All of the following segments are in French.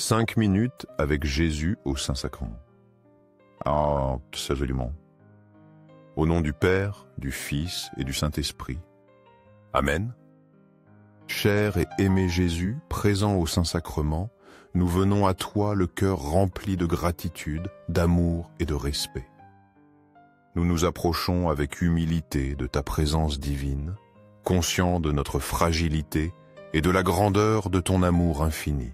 5 minutes avec Jésus au Saint-Sacrement. Ah, c'est joliment. Au nom du Père, du Fils et du Saint-Esprit. Amen. Cher et aimé Jésus, présent au Saint-Sacrement, nous venons à toi le cœur rempli de gratitude, d'amour et de respect. Nous nous approchons avec humilité de ta présence divine, conscients de notre fragilité et de la grandeur de ton amour infini.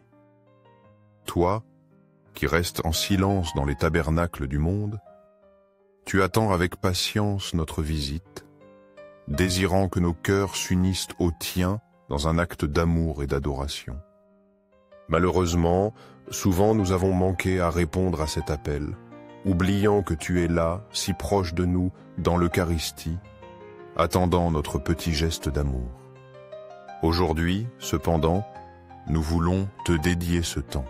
Toi, qui restes en silence dans les tabernacles du monde, tu attends avec patience notre visite, désirant que nos cœurs s'unissent au tien dans un acte d'amour et d'adoration. Malheureusement, souvent nous avons manqué à répondre à cet appel, oubliant que tu es là, si proche de nous, dans l'Eucharistie, attendant notre petit geste d'amour. Aujourd'hui, cependant, nous voulons te dédier ce temps,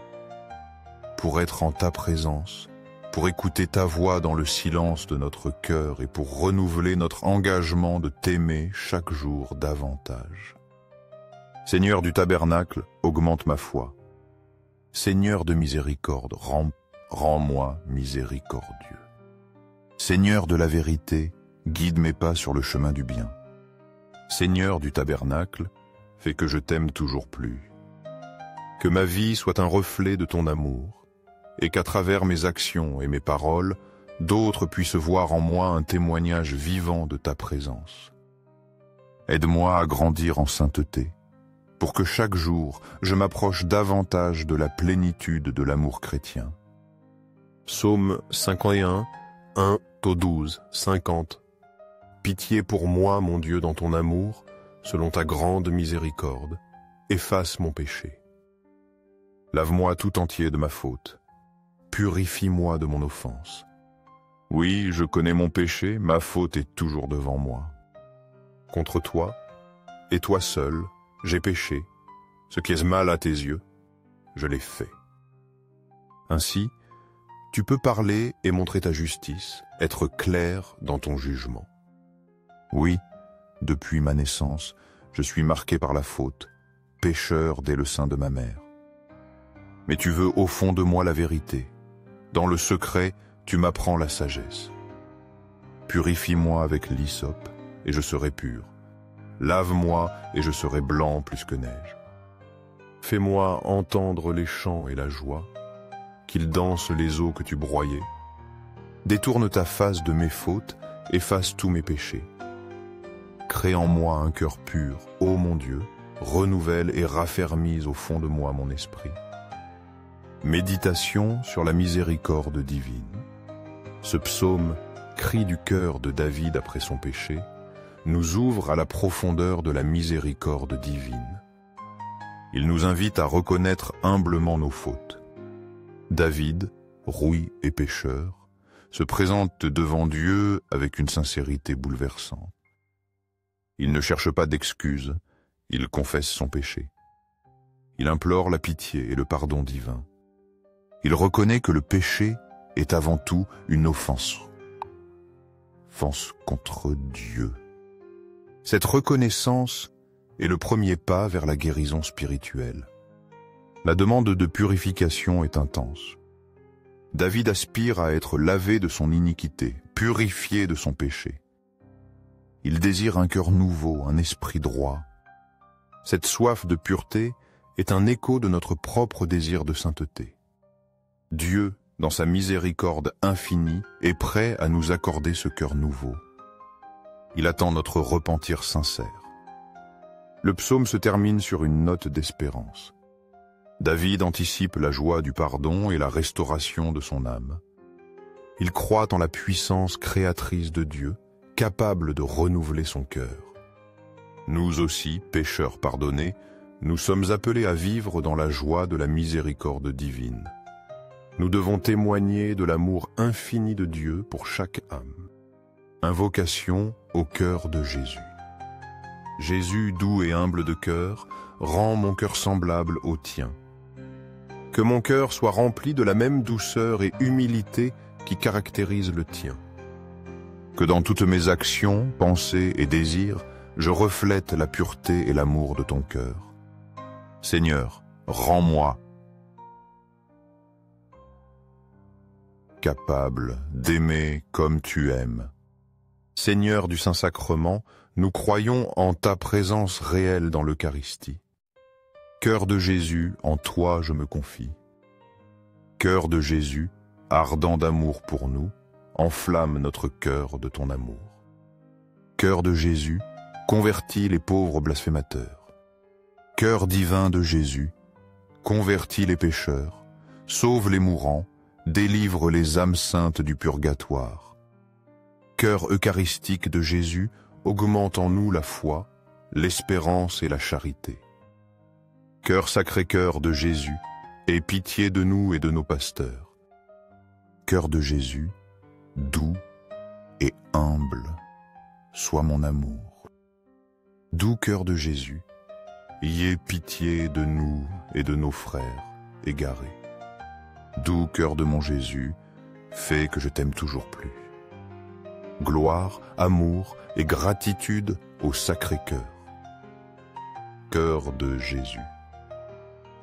pour être en ta présence, pour écouter ta voix dans le silence de notre cœur et pour renouveler notre engagement de t'aimer chaque jour davantage. Seigneur du tabernacle, augmente ma foi. Seigneur de miséricorde, rends-moi miséricordieux. Seigneur de la vérité, guide mes pas sur le chemin du bien. Seigneur du tabernacle, fais que je t'aime toujours plus. Que ma vie soit un reflet de ton amour, et qu'à travers mes actions et mes paroles, d'autres puissent voir en moi un témoignage vivant de ta présence. Aide-moi à grandir en sainteté, pour que chaque jour je m'approche davantage de la plénitude de l'amour chrétien. Psaume 51, 1-12, 50. Pitié pour moi, mon Dieu, dans ton amour, selon ta grande miséricorde, efface mon péché. Lave-moi tout entier de ma faute. Purifie-moi de mon offense. Oui, je connais mon péché, ma faute est toujours devant moi. Contre toi, et toi seul, j'ai péché. Ce qui est mal à tes yeux, je l'ai fait. Ainsi, tu peux parler et montrer ta justice, être clair dans ton jugement. Oui, depuis ma naissance, je suis marqué par la faute, pécheur dès le sein de ma mère. Mais tu veux au fond de moi la vérité. Dans le secret, tu m'apprends la sagesse. Purifie-moi avec l'hysope, et je serai pur. Lave-moi, et je serai blanc plus que neige. Fais-moi entendre les chants et la joie, qu'ils dansent les eaux que tu broyais. Détourne ta face de mes fautes, efface tous mes péchés. Crée en moi un cœur pur, ô mon Dieu, renouvelle et raffermis au fond de moi mon esprit. Méditation sur la miséricorde divine. Ce psaume, cri du cœur de David après son péché, nous ouvre à la profondeur de la miséricorde divine. Il nous invite à reconnaître humblement nos fautes. David, rouille et pécheur, se présente devant Dieu avec une sincérité bouleversante. Il ne cherche pas d'excuses, il confesse son péché. Il implore la pitié et le pardon divin. Il reconnaît que le péché est avant tout une offense contre Dieu. Cette reconnaissance est le premier pas vers la guérison spirituelle. La demande de purification est intense. David aspire à être lavé de son iniquité, purifié de son péché. Il désire un cœur nouveau, un esprit droit. Cette soif de pureté est un écho de notre propre désir de sainteté. Dieu, dans sa miséricorde infinie, est prêt à nous accorder ce cœur nouveau. Il attend notre repentir sincère. Le psaume se termine sur une note d'espérance. David anticipe la joie du pardon et la restauration de son âme. Il croit en la puissance créatrice de Dieu, capable de renouveler son cœur. Nous aussi, pécheurs pardonnés, nous sommes appelés à vivre dans la joie de la miséricorde divine. Nous devons témoigner de l'amour infini de Dieu pour chaque âme. Invocation au cœur de Jésus. Jésus, doux et humble de cœur, rends mon cœur semblable au tien. Que mon cœur soit rempli de la même douceur et humilité qui caractérise le tien. Que dans toutes mes actions, pensées et désirs, je reflète la pureté et l'amour de ton cœur. Seigneur, rends-moi capable d'aimer comme tu aimes. Seigneur du Saint-Sacrement, nous croyons en ta présence réelle dans l'Eucharistie. Cœur de Jésus, en toi je me confie. Cœur de Jésus, ardent d'amour pour nous, enflamme notre cœur de ton amour. Cœur de Jésus, convertis les pauvres blasphémateurs. Cœur divin de Jésus, convertis les pécheurs, sauve les mourants, délivre les âmes saintes du purgatoire. Cœur eucharistique de Jésus, augmente en nous la foi, l'espérance et la charité. Cœur Sacré-Cœur de Jésus, aie pitié de nous et de nos pasteurs. Cœur de Jésus, doux et humble, sois mon amour. Doux cœur de Jésus, ayez pitié de nous et de nos frères égarés. Doux cœur de mon Jésus, fais que je t'aime toujours plus. Gloire, amour et gratitude au Sacré-Cœur. Cœur de Jésus.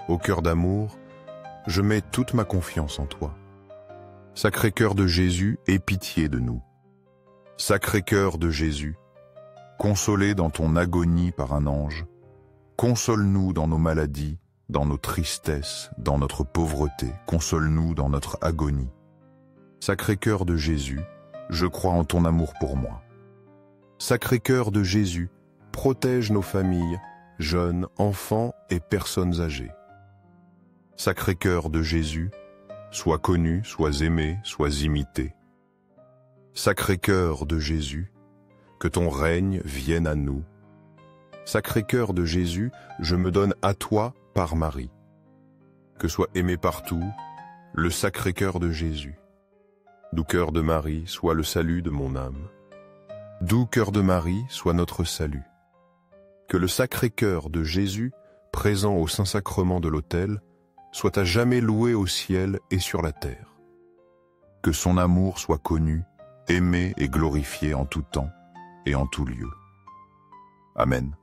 Ô cœur d'amour, je mets toute ma confiance en toi. Sacré-Cœur de Jésus, aie pitié de nous. Sacré-Cœur de Jésus, consolé dans ton agonie par un ange, console-nous dans nos maladies, dans nos tristesses, dans notre pauvreté, console-nous dans notre agonie. Sacré-Cœur de Jésus, je crois en ton amour pour moi. Sacré-Cœur de Jésus, protège nos familles, jeunes, enfants et personnes âgées. Sacré-Cœur de Jésus, sois connu, sois aimé, sois imité. Sacré-Cœur de Jésus, que ton règne vienne à nous. Sacré-Cœur de Jésus, je me donne à toi par Marie. Que soit aimé partout le Sacré-Cœur de Jésus. Doux cœur de Marie, sois le salut de mon âme. Doux cœur de Marie, sois notre salut. Que le Sacré-Cœur de Jésus, présent au Saint-Sacrement de l'autel, soit à jamais loué au ciel et sur la terre. Que son amour soit connu, aimé et glorifié en tout temps et en tout lieu. Amen.